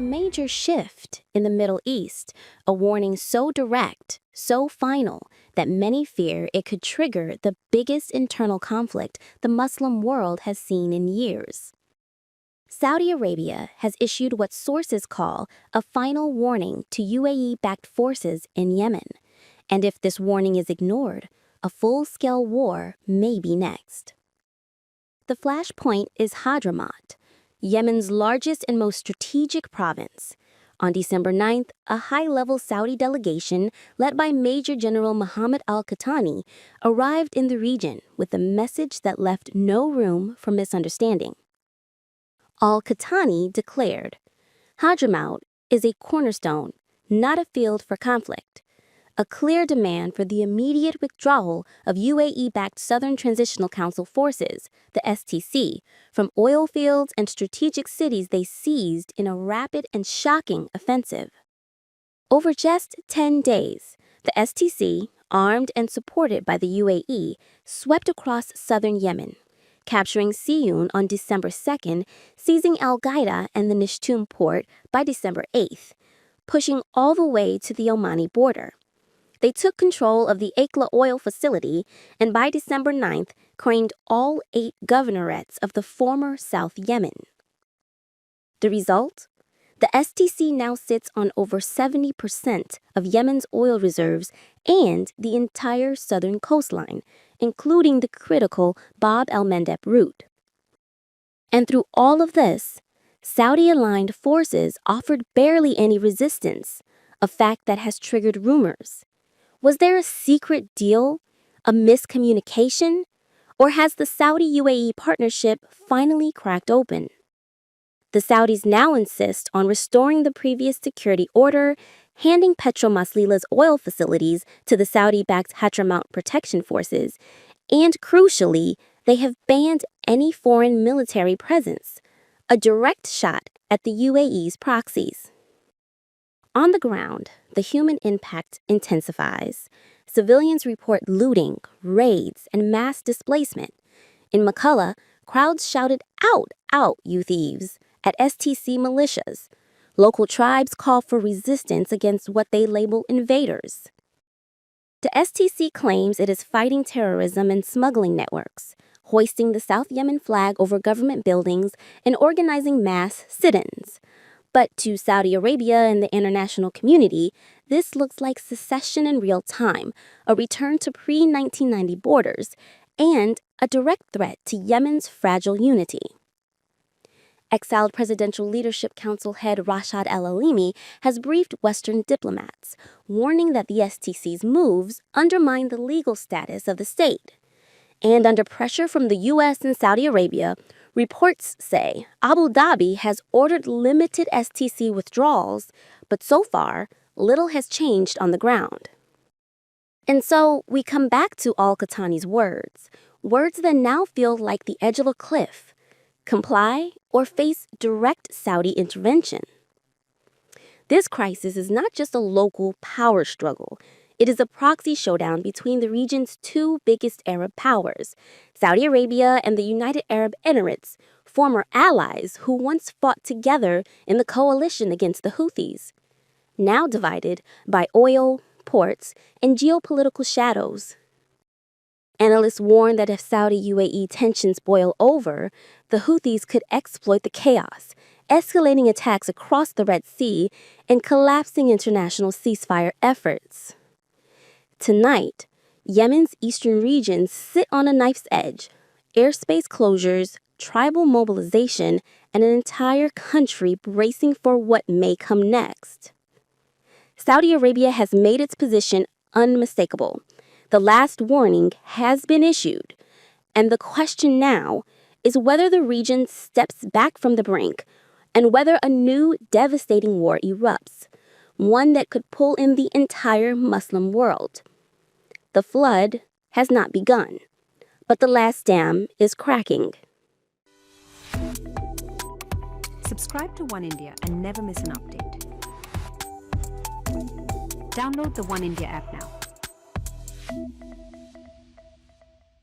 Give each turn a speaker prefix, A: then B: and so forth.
A: major shift in the Middle East, a warning so direct, so final, that many fear it could trigger the biggest internal conflict the Muslim world has seen in years. Saudi Arabia has issued what sources call a final warning to UAE-backed forces in Yemen, and if this warning is ignored, a full-scale war may be next. The flashpoint is Hadhramaut, Yemen's largest and most strategic province. On December 9th, a high-level Saudi delegation led by Major General Mohammad Al-Qahtani arrived in the region with a message that left no room for misunderstanding. Al-Qahtani declared, "Hadhramaut is a cornerstone, not a field for conflict. A clear demand for the immediate withdrawal of UAE-backed Southern Transitional Council forces, the STC, from oil fields and strategic cities they seized in a rapid and shocking offensive." Over just 10 days, the STC, armed and supported by the UAE, swept across southern Yemen, capturing Siyun on December 2nd, seizing Al-Qaeda and the Nishtum port by December 8th, pushing all the way to the Omani border. They took control of the Akla oil facility and by December 9th claimed all 8 governorates of the former South Yemen. The result? The STC now sits on over 70% of Yemen's oil reserves and the entire southern coastline, including the critical Bab el-Mandeb route. And through all of this, Saudi-aligned forces offered barely any resistance, a fact that has triggered rumors. Was there a secret deal, a miscommunication, or has the Saudi-UAE partnership finally cracked open? The Saudis now insist on restoring the previous security order, handing Petromaslila's oil facilities to the Saudi-backed Hadhramaut protection forces, and crucially, they have banned any foreign military presence, a direct shot at the UAE's proxies. On the ground, the human impact intensifies. Civilians report looting, raids, and mass displacement. In Makalla, crowds shouted, "Out, out, you thieves!" at STC militias. Local tribes call for resistance against what they label invaders. The STC claims it is fighting terrorism and smuggling networks, hoisting the South Yemen flag over government buildings and organizing mass sit-ins. But to Saudi Arabia and the international community, this looks like secession in real time, a return to pre-1990 borders, and a direct threat to Yemen's fragile unity. Exiled Presidential Leadership Council head Rashad al-Alimi has briefed Western diplomats, warning that the STC's moves undermine the legal status of the state. And under pressure from the U.S. and Saudi Arabia, reports say Abu Dhabi has ordered limited STC withdrawals, but so far, little has changed on the ground. And so we come back to Al-Qahtani's words that now feel like the edge of a cliff: comply or face direct Saudi intervention. This crisis is not just a local power struggle. It is a proxy showdown between the region's 2 biggest Arab powers, Saudi Arabia and the United Arab Emirates, former allies who once fought together in the coalition against the Houthis, now divided by oil, ports, and geopolitical shadows. Analysts warn that if Saudi-UAE tensions boil over, the Houthis could exploit the chaos, escalating attacks across the Red Sea and collapsing international ceasefire efforts. Tonight, Yemen's eastern regions sit on a knife's edge: airspace closures, tribal mobilization, and an entire country bracing for what may come next. Saudi Arabia has made its position unmistakable. The last warning has been issued, and the question now is whether the region steps back from the brink and whether a new devastating war erupts, one that could pull in the entire Muslim world. The flood has not begun, but the last dam is cracking.
B: Subscribe to One India and never miss an update. Download the One India app now.